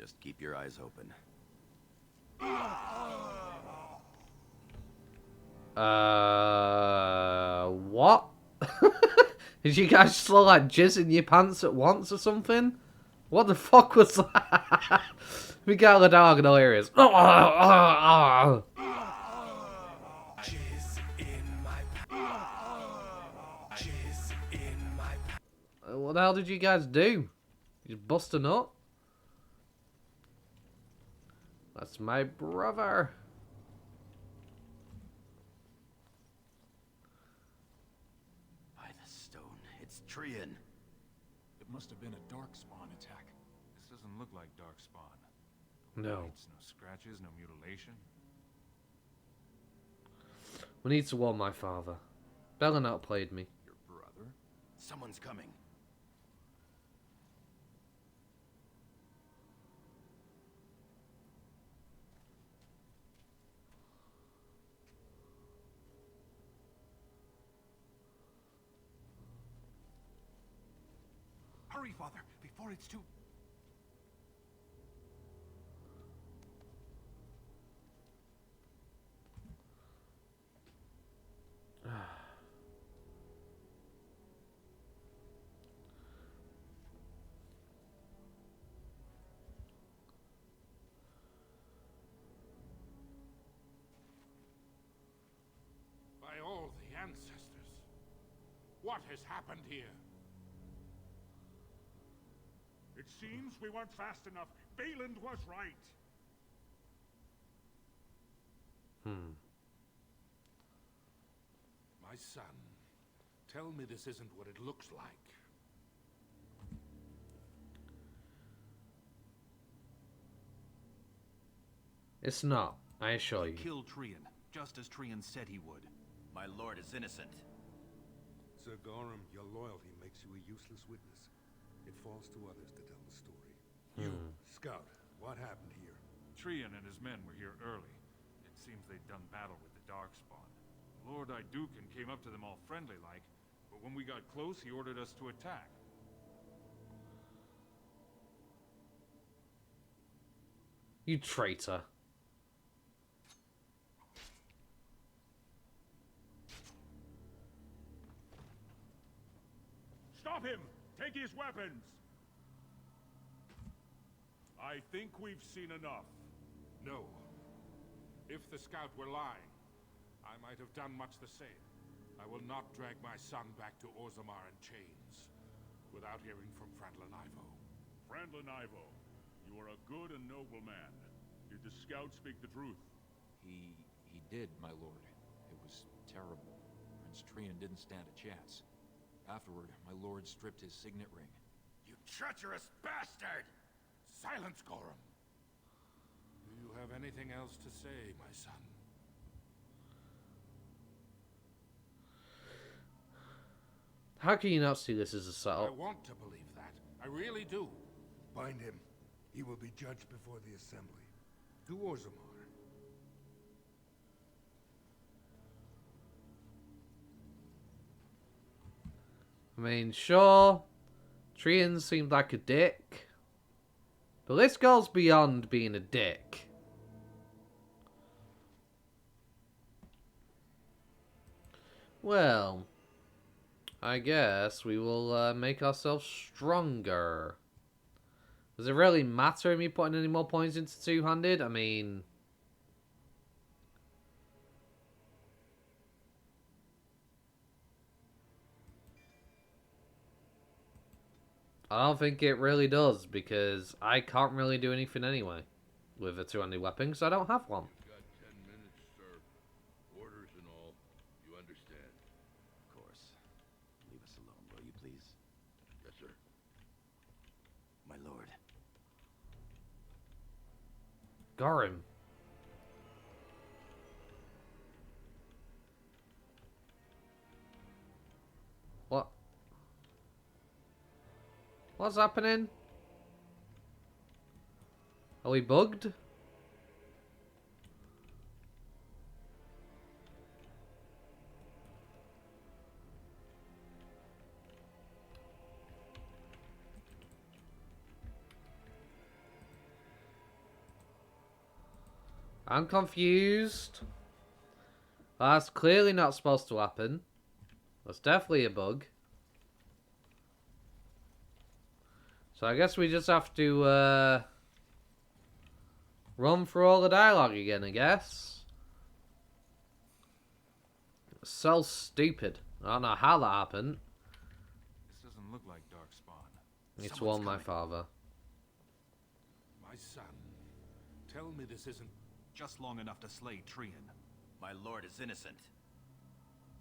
Just keep your eyes open. What? Did you guys just look like jizz in your pants at once or something? What the fuck was that? We got the dog in all areas. What the hell did you guys do? You just bust a nut? That's my brother. By the stone, it's Trian. It must have been a darkspawn attack. This doesn't look like darkspawn. No. Bites, no scratches, no mutilation. We need to warn my father. Bellin outplayed me. Your brother? Someone's coming. Hurry, Father, before it's too... By all the ancestors, what has happened here? It seems we weren't fast enough. Valand was right. My son, tell me this isn't what it looks like. It's not, I assure you. Killed Trian, just as Trian said he would. My lord is innocent. Sir Gorham, your loyalty makes you a useless witness. It falls to others to tell the story. You, Scout, what happened here? Trian and his men were here early. It seems they'd done battle with the darkspawn. Lord Iduken came up to them all friendly-like, but when we got close, he ordered us to attack. You traitor. Stop him! Take his weapons! I think we've seen enough. No. If the scout were lying, I might have done much the same. I will not drag my son back to Orzammar in chains without hearing from Frandlin Ivo. Frandlin Ivo, you are a good and noble man. Did the scout speak the truth? He did, my lord. It was terrible. Prince Trian didn't stand a chance. Afterward, my lord stripped his signet ring. You treacherous bastard! Silence, Gorham! Do you have anything else to say, my son? How can you not see this as a I setup? want to believe that. I really do. Bind him. He will be judged before the assembly. To Orzammar. I mean, sure, Trian seemed like a dick, but this goes beyond being a dick. Well, I guess we will make ourselves stronger. Does it really matter me putting any more points into two-handed? I mean... I don't think it really does, because I can't really do anything anyway with a two-handed weapon, because I don't have one. You've got 10 minutes, sir. Orders and all. You understand? Of course. Leave us alone, will you please? Yes, sir. My lord. Gorim. What? What's happening? Are we bugged? I'm confused. That's clearly not supposed to happen. That's definitely a bug. So I guess we just have to run through all the dialogue again, I guess. It's so stupid. I don't know how that happened. This doesn't look like Darkspawn. It's Someone's one, my coming. father. My son, tell me this isn't Just long enough to slay Trian. My lord is innocent.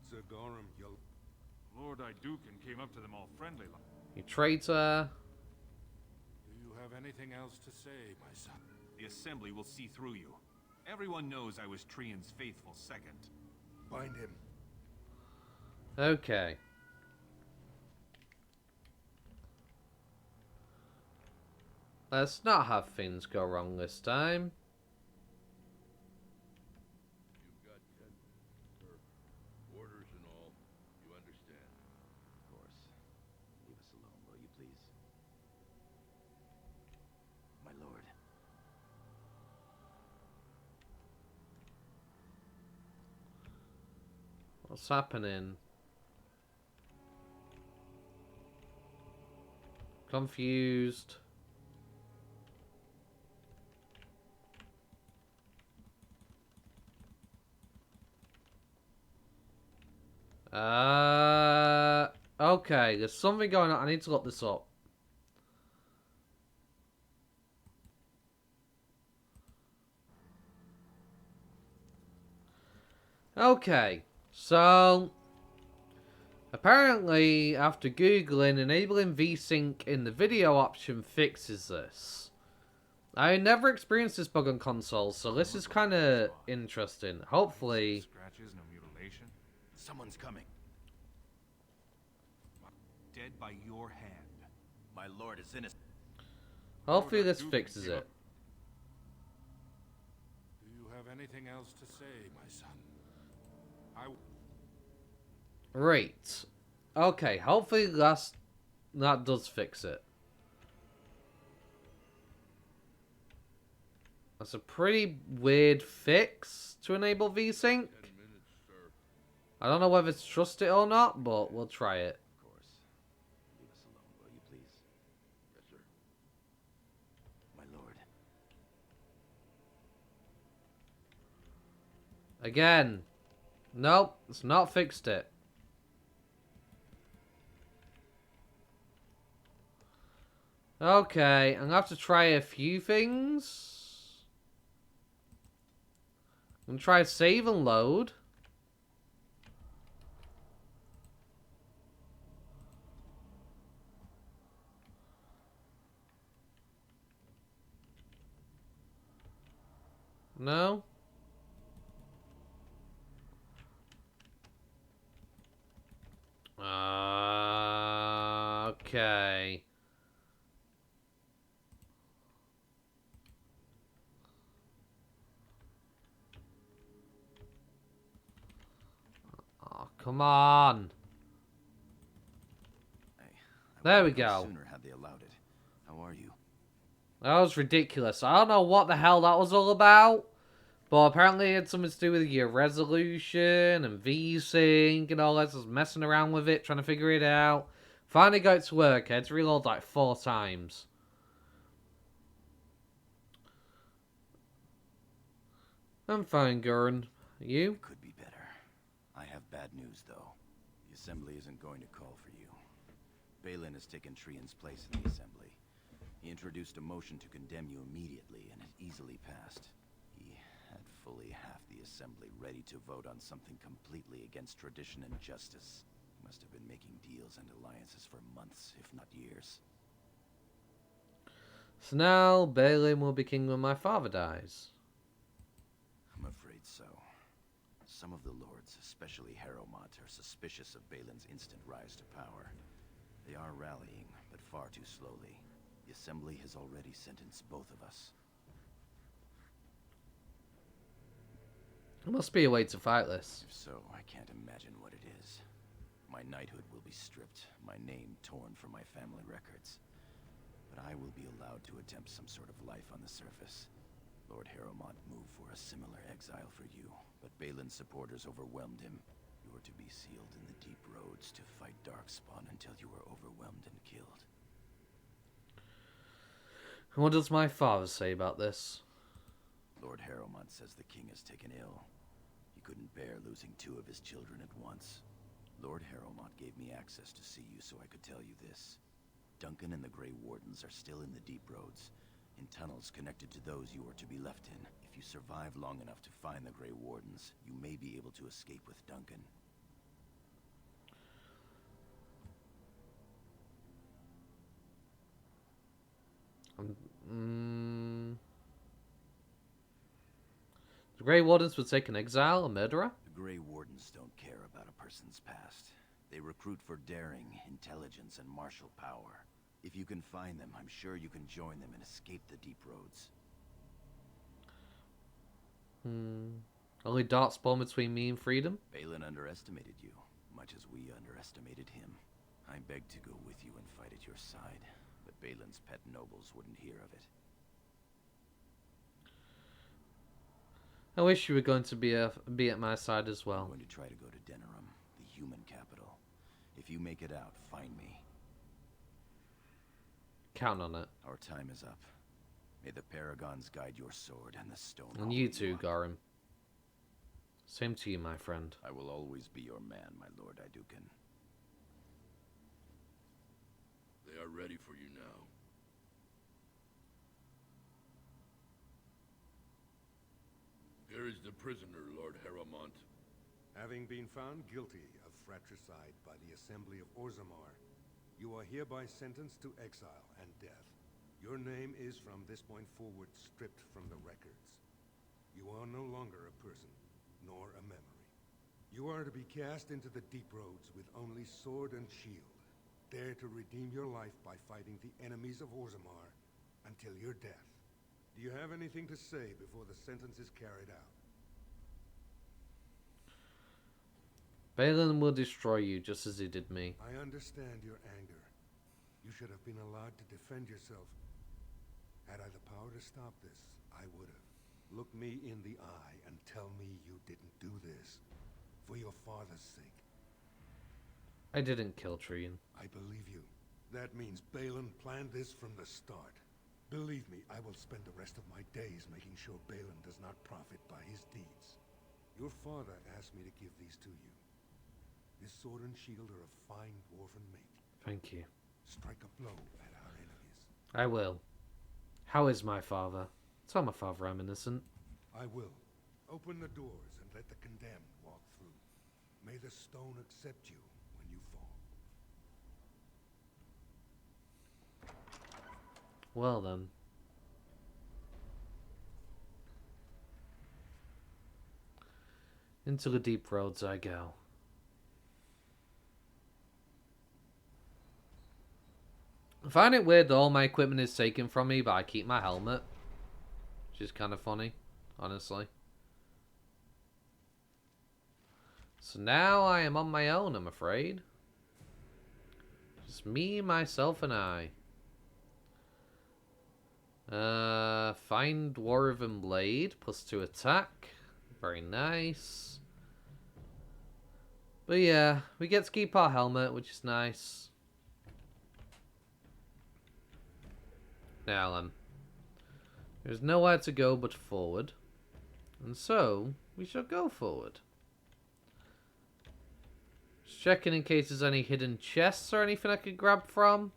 Sir Gorham, you'll... Lord Iduken came up to them all friendly like. You traitor. Do you have anything else to say, my son? The Assembly will see through you. Everyone knows I was Trian's faithful second. Bind him. Okay. Let's not have things go wrong this time. You've got 10, sir. Orders and all. You understand. Of course. Leave us alone, will you please? My lord. What's happening? Confused. Okay, there's something going on. I need to look this up. Okay, so apparently after Googling, enabling VSync in the video option fixes this. I never experienced this bug on consoles, so this is kind of interesting. Hopefully... Scratches, no mutilation. Someone's coming. Dead by your hand. My lord is innocent. Hopefully Lord this Iduken fixes came it. up- Do you have anything else to say, my son? Right. Okay, hopefully that does fix it. That's a pretty weird fix to enable VSync. 10 minutes, sir. I don't know whether to trust it or not, but we'll try it. Of course. Leave us alone, will you please? Yes, sir. My lord. Again. Nope, it's not fixed it. Okay, I'm gonna have to try a few things. I'm gonna try save and load. No? Okay. Oh, come on. There we go. Sooner had they allowed it. How are you? That was ridiculous. I don't know what the hell that was all about. But apparently it had something to do with your resolution and VSync and all that. Just messing around with it, trying to figure it out. Finally got it to work. I had to reload like 4 times. I'm fine, Gurren. You? It could be better. I have bad news, though. The Assembly isn't going to call for you. Balin has taken Trian's place in the Assembly. He introduced a motion to condemn you immediately, and it easily passed. He had fully half the Assembly ready to vote on something completely against tradition and justice. He must have been making deals and alliances for months, if not years. So now Balin will be king when my father dies. I'm afraid so. Some of the lords, especially Harrowmont, are suspicious of Balin's instant rise to power. They are rallying, but far too slowly. The Assembly has already sentenced both of us. There must be a way to fight this. If so, I can't imagine what it is. My knighthood will be stripped, my name torn from my family records. But I will be allowed to attempt some sort of life on the surface. Lord Harrowmont moved for a similar exile for you, but Balin's supporters overwhelmed him. You were to be sealed in the deep roads to fight Darkspawn until you were overwhelmed and killed. What does my father say about this? Lord Harrowmont says the king is taken ill. He couldn't bear losing 2 of his children at once. Lord Harrowmont gave me access to see you so I could tell you this. Duncan and the Grey Wardens are still in the deep roads, in tunnels connected to those you are to be left in. If you survive long enough to find the Grey Wardens, you may be able to escape with Duncan. The Grey Wardens would take an exile, a murderer? The Grey Wardens don't care about a person's past. They recruit for daring, intelligence, and martial power. If you can find them, I'm sure you can join them and escape the deep roads. Only Darkspawn between me and freedom? Balin underestimated you, much as we underestimated him. I begged to go with you and fight at your side, but Balin's pet nobles wouldn't hear of it. I wish you were going to be at my side as I'm well. going to try to go to Denerim, the human capital. If you make it out, find me. Count on it. Our time is up. May the Paragons guide your sword and the stone. And you too, Gorim. Same to you, my friend. I will always be your man, my Lord Idukan. They are ready for you now. Here is the prisoner, Lord Harrowmont. Having been found guilty of fratricide by the Assembly of Orzammar, you are hereby sentenced to exile and death. Your name is from this point forward stripped from the records. You are no longer a person, nor a memory. You are to be cast into the deep roads with only sword and shield. Dare to redeem your life by fighting the enemies of Orzammar until your death. Do you have anything to say before the sentence is carried out? Balin will destroy you just as he did me. I understand your anger. You should have been allowed to defend yourself. Had I the power to stop this, I would have. Look me in the eye and tell me you didn't do this. For your father's sake. I didn't kill Trian. I believe you. That means Balin planned this from the start. Believe me, I will spend the rest of my days making sure Balin does not profit by his deeds. Your father asked me to give these to you. This sword and shield are of fine dwarven make. Thank you. Strike a blow at our enemies. I will. How is my father? Tell my father I'm innocent. I will. Open the doors and let the condemned walk through. May the stone accept you when you fall. Well then. Into the deep roads I go. I find it weird that all my equipment is taken from me, but I keep my helmet. Which is kind of funny, honestly. So now I am on my own, I'm afraid. Just me, myself, and I. Find Dwarven Blade, +2 attack. Very nice. But yeah, we get to keep our helmet, which is nice. Now then, there's nowhere to go but forward, and so we shall go forward. Just checking in case there's any hidden chests or anything I could grab from,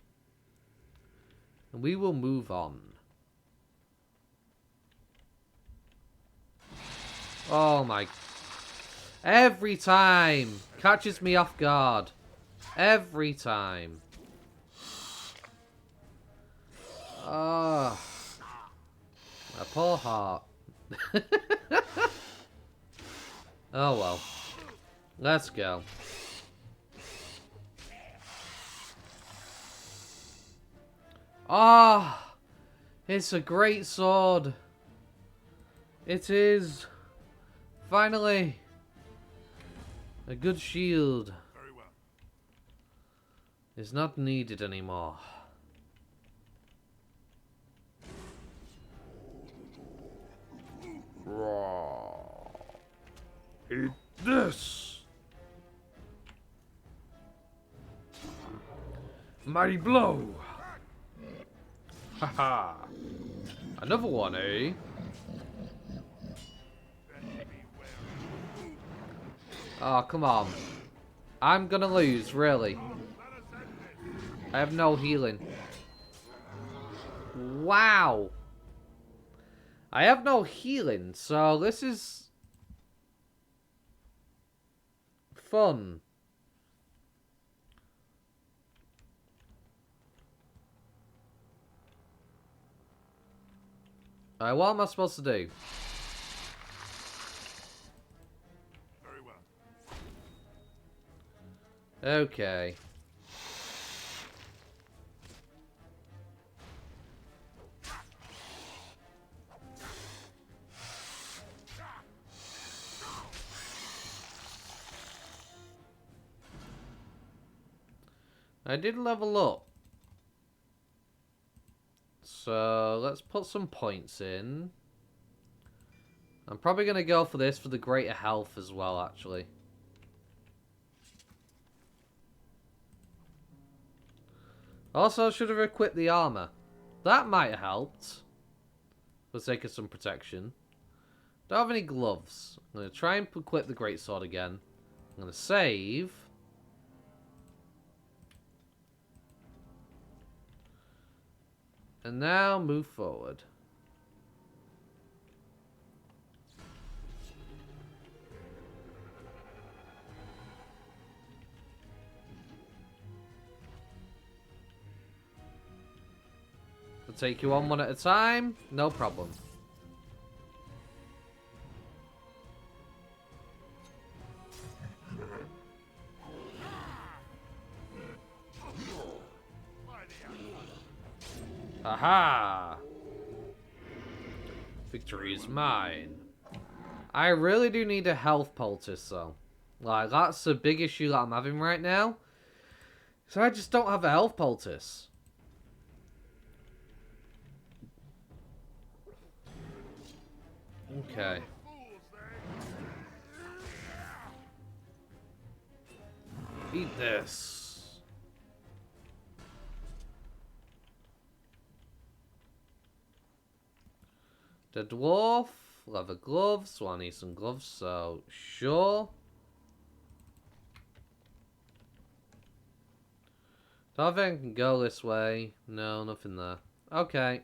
and we will move on. Oh my, every time catches me off guard, every time. Oh, a poor heart. Oh well. Let's go. Ah, it's a great sword. It is. Finally. A good shield. Very well. Is not needed anymore. mighty blow. Haha. Another one, eh? Oh, come on. I'm gonna lose, really. I have no healing. Wow. I have no healing, so this is fun. Alright, what am I supposed to do? Very well. Okay. I did level up. So let's put some points in. I'm probably going to go for this for the greater health as well, actually. Also, I should have equipped the armor. That might have helped. For the sake of some protection. Don't have any gloves. I'm going to try and equip the greatsword again. I'm going to save. And now move forward. I'll take you on one at a time. No problem. Aha! Victory is mine. I really do need a health poultice, though. Like, that's a big issue that I'm having right now. So I just don't have a health poultice. Okay. Eat this. The dwarf, leather gloves. Well, I need some gloves, so sure. Don't think I can go this way. No, nothing there. Okay.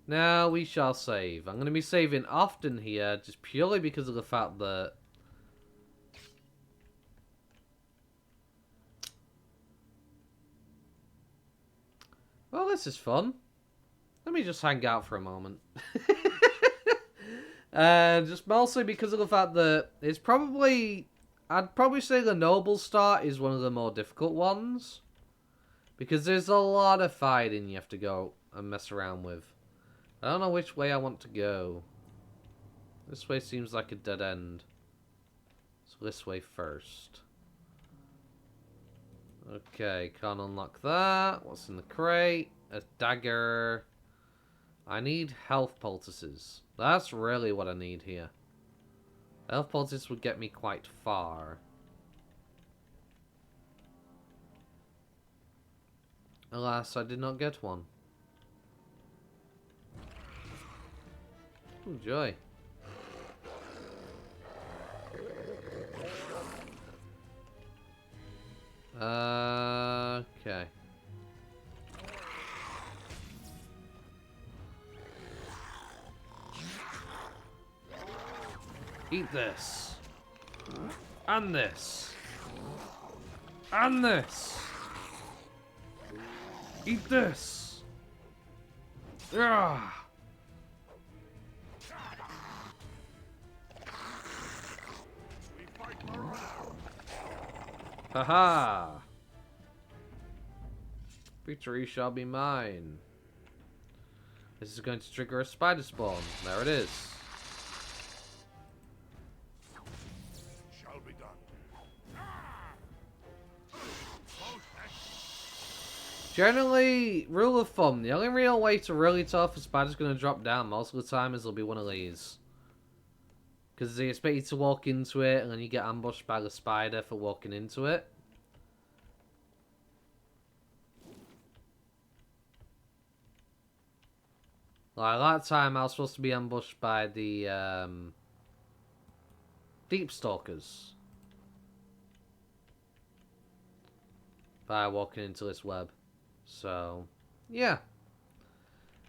Now we shall save. I'm going to be saving often here, just purely because of the fact that... Well, this is fun. Let me just hang out for a moment. Just mostly because of the fact that it's probably... I'd probably say the Noble Start is one of the more difficult ones. Because there's a lot of fighting you have to go and mess around with. I don't know which way I want to go. This way seems like a dead end. So this way first. Okay, can't unlock that. What's in the crate? A dagger. I need health poultices. That's really what I need here. Health poultices would get me quite far. Alas, I did not get one. Oh, joy. Okay. Eat this. And this. And this. Eat this. Ah. Haha. Victory shall be mine. This is going to trigger a spider spawn. There it is. Shall be done. Generally, rule of thumb, the only real way to really tell if a spider's going to drop down most of the time is it'll be one of these. Because they expect you to walk into it and then you get ambushed by the spider for walking into it. Like, that time I was supposed to be ambushed by the, Deep Stalkers. By walking into this web. So, yeah.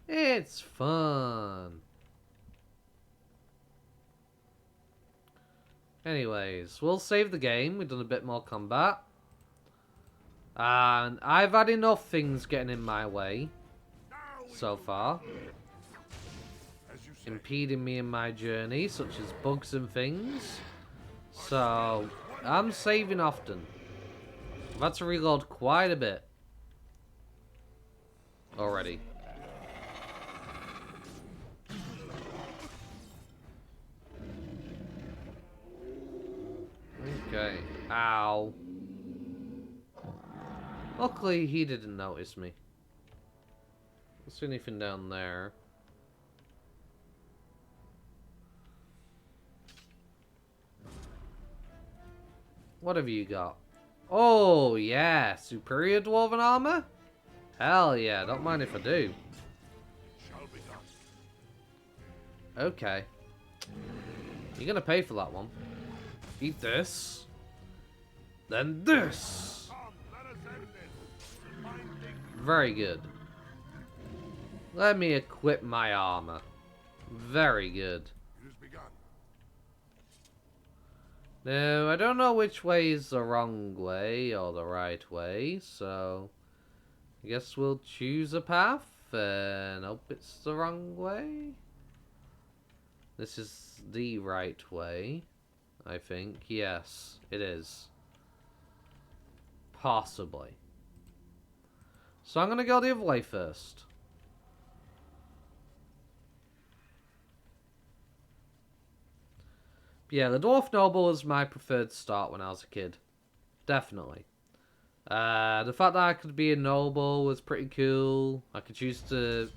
It's fun. Anyways, we'll save the game. We've done a bit more combat. And I've had enough things getting in my way so far. Impeding me in my journey, such as bugs and things. So, I'm saving often. I've had to reload quite a bit already. Okay. Ow. Luckily, he didn't notice me. Don't see anything down there. What have you got? Oh, yeah. Superior Dwarven Armor? Hell yeah. Don't mind if I do. Okay. You're gonna pay for that one. Eat this. Then this. Very good. Let me equip my armor. Very good. Now, I don't know which way is the wrong way or the right way, so I guess we'll choose a path and hope it's the wrong way. This is the right way, I think. Yes, it is. Possibly. So I'm gonna go the other way first. Yeah, the Dwarf Noble was my preferred start when I was a kid. Definitely. The fact that I could be a noble was pretty cool. I could choose to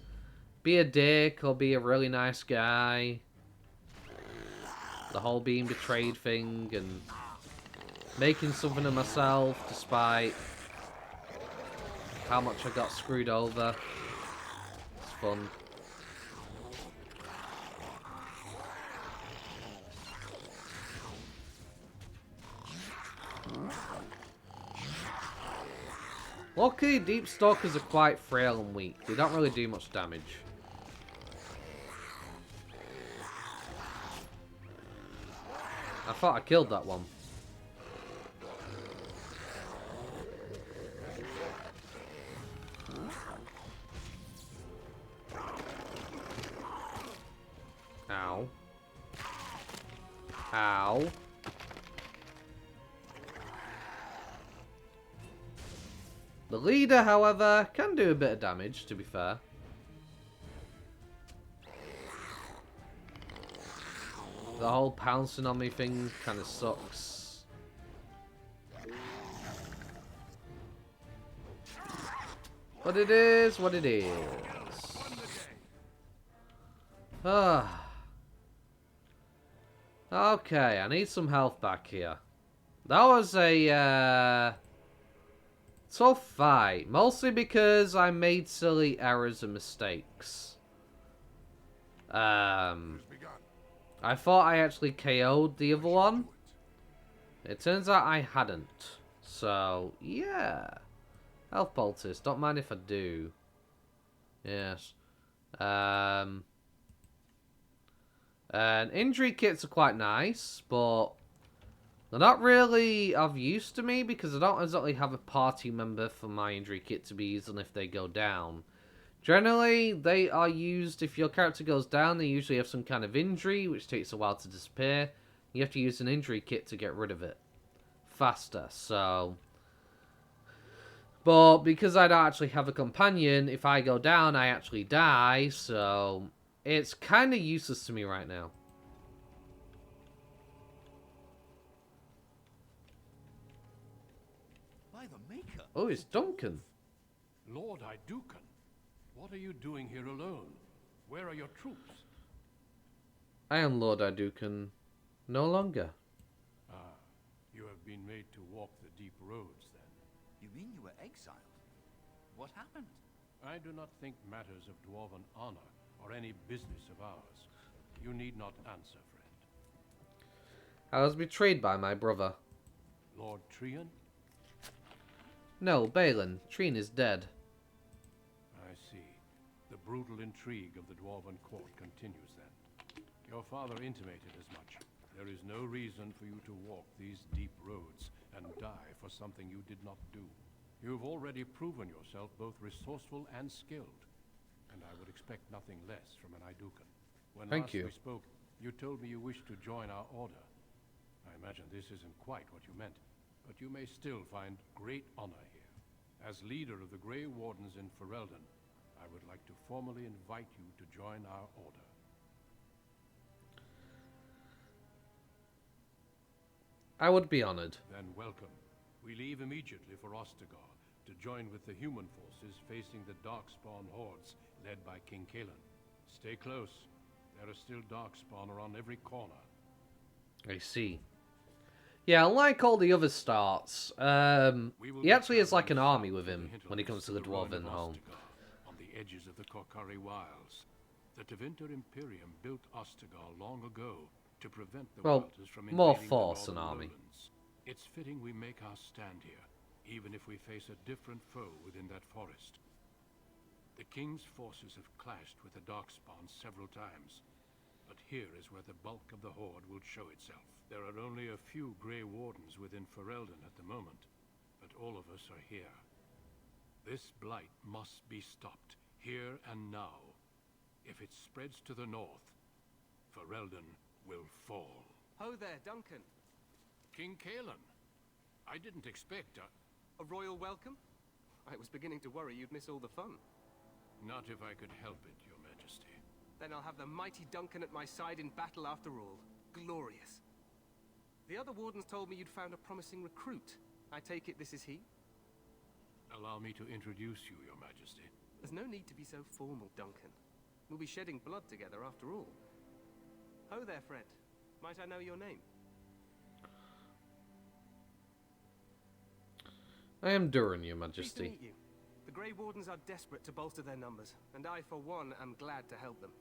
be a dick or be a really nice guy. The whole being betrayed thing and making something of myself despite how much I got screwed over. It's fun. Luckily, Deep Stalkers are quite frail and weak. They don't really do much damage. I thought I killed that one. Ow. Ow. The leader, however, can do a bit of damage, to be fair. The whole pouncing on me thing kind of sucks. But it is what it is. Ah. Okay, I need some health back here. That was a tough fight, mostly because I made silly errors and mistakes. I thought I actually KO'd the other one. It turns out I hadn't. So, yeah. Health poultice, don't mind if I do. Yes. And injury kits are quite nice, but they're not really of use to me because I don't exactly have a party member for my injury kit to be using if they go down. Generally, they are used if your character goes down. They usually have some kind of injury, which takes a while to disappear. You have to use an injury kit to get rid of it faster. So, but because I don't actually have a companion, if I go down, I actually die. So, it's kind of useless to me right now. By the Maker. Oh, it's Duncan. Lord Idukan, what are you doing here alone? Where are your troops? I am Lord Idukan. No longer. Ah, you have been made to walk the deep roads, then. You mean you were exiled? What happened? I do not think matters of dwarven honor or any business of ours. You need not answer, friend. I was betrayed by my brother. Lord Trian? No, Balin. Trian is dead. I see. The brutal intrigue of the Dwarven court continues then. Your father intimated as much. There is no reason for you to walk these deep roads and die for something you did not do. You have already proven yourself both resourceful and skilled, and I would expect nothing less from an Idukan. When Thank you. we spoke, you told me you wished to join our order. I imagine this isn't quite what you meant, but you may still find great honor here. As leader of the Grey Wardens in Ferelden, I would like to formally invite you to join our order. I would be honored. Then welcome. We leave immediately for Ostagar to join with the human forces facing the Darkspawn hordes led by King Kaelan. Stay close. There are still Darkspawn around every corner. I see. Yeah, unlike all the other starts, he actually has like an army with him when he comes to the Dwarven home. On the edges of the Korkari Wilds. The Tevinter Imperium built Ostagar long ago to prevent the Wilders from more invading force the than northern army. lowlands. It's fitting we make our stand here, even if we face a different foe within that forest. The King's forces have clashed with the Darkspawn several times, but here is where the bulk of the horde will show itself. There are only a few Grey Wardens within Ferelden at the moment, but all of us are here. This blight must be stopped, here and now. If it spreads to the north, Ferelden will fall. Ho there, Duncan. King Kaelan. I didn't expect a royal welcome? I was beginning to worry you'd miss all the fun. Not if I could help it, Your Majesty. Then I'll have the mighty Duncan at my side in battle after all. Glorious. The other wardens told me you'd found a promising recruit. I take it this is he? Allow me to introduce you, Your Majesty. There's no need to be so formal, Duncan. We'll be shedding blood together after all. Ho there, friend. Might I know your name? I am Durin, Your Pleased to Majesty. meet you. The Grey Wardens are desperate to bolster their numbers, and I, for one, am glad to help them.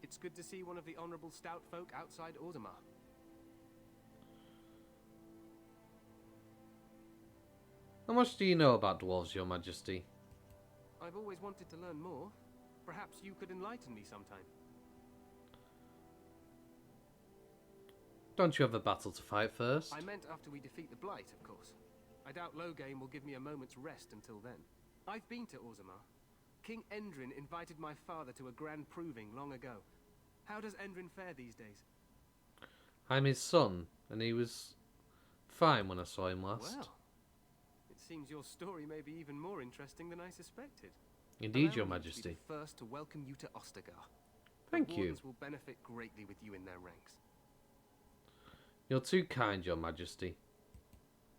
It's good to see one of the honorable stout folk outside Orzammar. How much do you know about dwarves, Your Majesty? I've always wanted to learn more. Perhaps you could enlighten me sometime. Don't you have a battle to fight first? I meant after we defeat the Blight, of course. I doubt Loghain will give me a moment's rest until then. I've been to Orzammar. King Endrin invited my father to a grand proving long ago. How does Endrin fare these days? I'm his son, and he was fine when I saw him last. Well, it seems your story may be even more interesting than I suspected. Indeed, Your Allow me to be Majesty. the first to welcome you to Ostagar. Thank the you. Wardens will benefit greatly with you in their ranks. You're too kind, Your Majesty.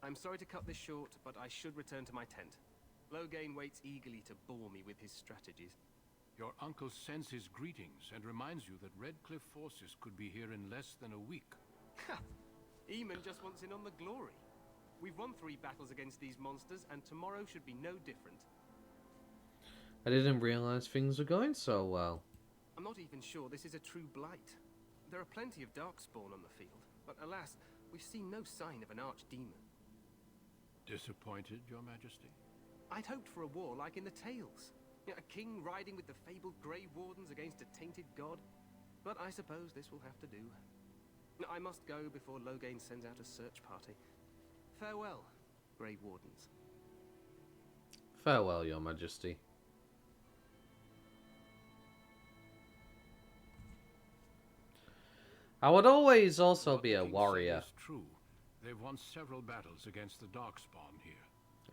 I'm sorry to cut this short, but I should return to my tent. Loghain waits eagerly to bore me with his strategies. Your uncle sends his greetings and reminds you that Redcliffe forces could be here in less than a week. Ha! Eamon just wants in on the glory. We've won 3 battles against these monsters, and tomorrow should be no different. I didn't realize things were going so well. I'm not even sure this is a true blight. There are plenty of Darkspawn on the field, but alas, we've seen no sign of an archdemon. Disappointed, Your Majesty? I'd hoped for a war like in the tales. You know, a king riding with the fabled Grey Wardens against a tainted god. But I suppose this will have to do. I must go before Loghain sends out a search party. Farewell, Grey Wardens. Farewell, Your Majesty. I would always also What be the a king said warrior is true. They've won several battles against the Darkspawn here.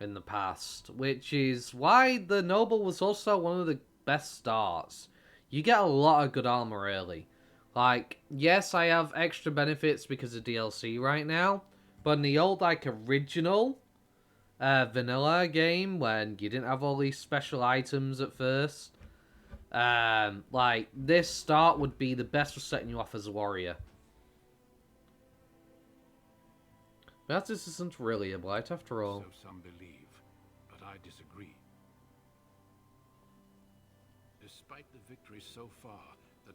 in the past, which is why the Noble was also one of the best starts. You get a lot of good armor early. Like, yes, I have extra benefits because of DLC right now, but in the old, like, original vanilla game, when you didn't have all these special items at first, like, this start would be the best for setting you off as a warrior. But this isn't really a blight after all. So some believe, but I disagree. Despite the victories so far,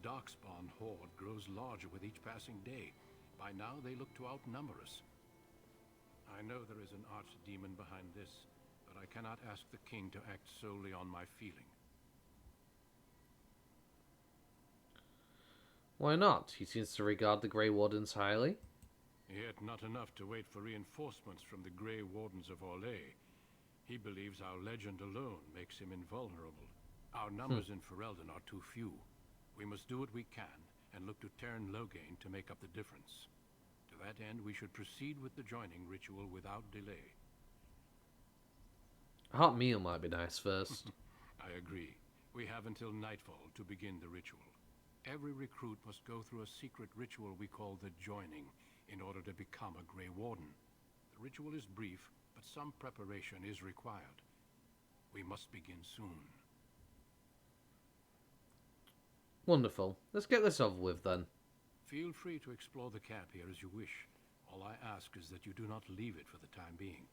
Darkspawn horde grows larger with each passing day. By now, they look to outnumber us. I know there is an archdemon behind this, but I cannot ask the king to act solely on my feeling. Why not? He seems to regard the Grey Wardens highly. Yet not enough to wait for reinforcements from the Grey Wardens of Orlais. He believes our legend alone makes him invulnerable. Our numbers in Ferelden are too few. We must do what we can, and look to Teyrn Loghain to make up the difference. To that end, we should proceed with the joining ritual without delay. A hot meal might be nice first. I agree. We have until nightfall to begin the ritual. Every recruit must go through a secret ritual we call the joining in order to become a Grey Warden. The ritual is brief, but some preparation is required. We must begin soon. Wonderful. Let's get this over with then. Feel free to explore the camp here as you wish. All I ask is that you do not leave it for the time being.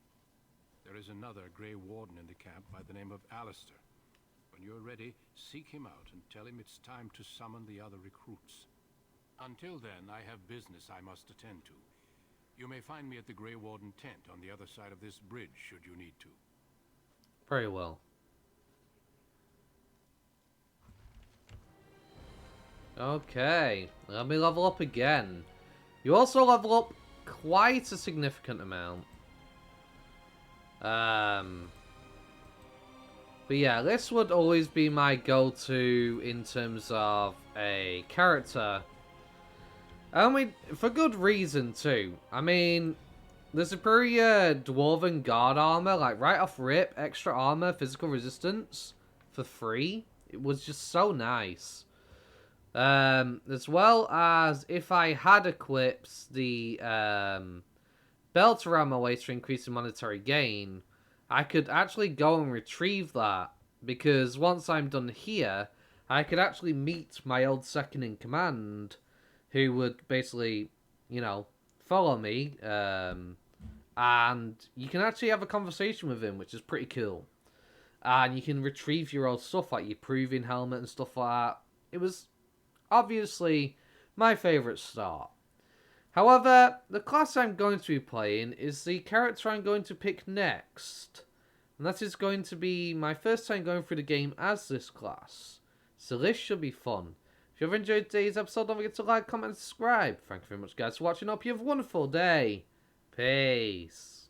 There is another Grey Warden in the camp by the name of Alistair. When you're ready, seek him out and tell him it's time to summon the other recruits. Until then, I have business I must attend to. You may find me at the Grey Warden tent on the other side of this bridge, should you need to. Very well. Okay, let me level up again. You also level up quite a significant amount. But yeah, this would always be my go-to in terms of a character. I mean, for good reason too. I mean, the superior Dwarven Guard armor, like right off rip, extra armor, physical resistance, for free. It was just so nice. As well as if I had equipped the belt around my waist for increasing monetary gain, I could actually go and retrieve that, because once I'm done here, I could actually meet my old second in command, who would basically, you know, follow me, and you can actually have a conversation with him, which is pretty cool. And you can retrieve your old stuff, like your proving helmet and stuff like that. It was obviously my favourite start. However, the class I'm going to be playing is the character I'm going to pick next. And that is going to be my first time going through the game as this class. So this should be fun. If you've enjoyed today's episode, don't forget to like, comment, and subscribe. Thank you very much, guys, for watching. Hope you have a wonderful day. Peace.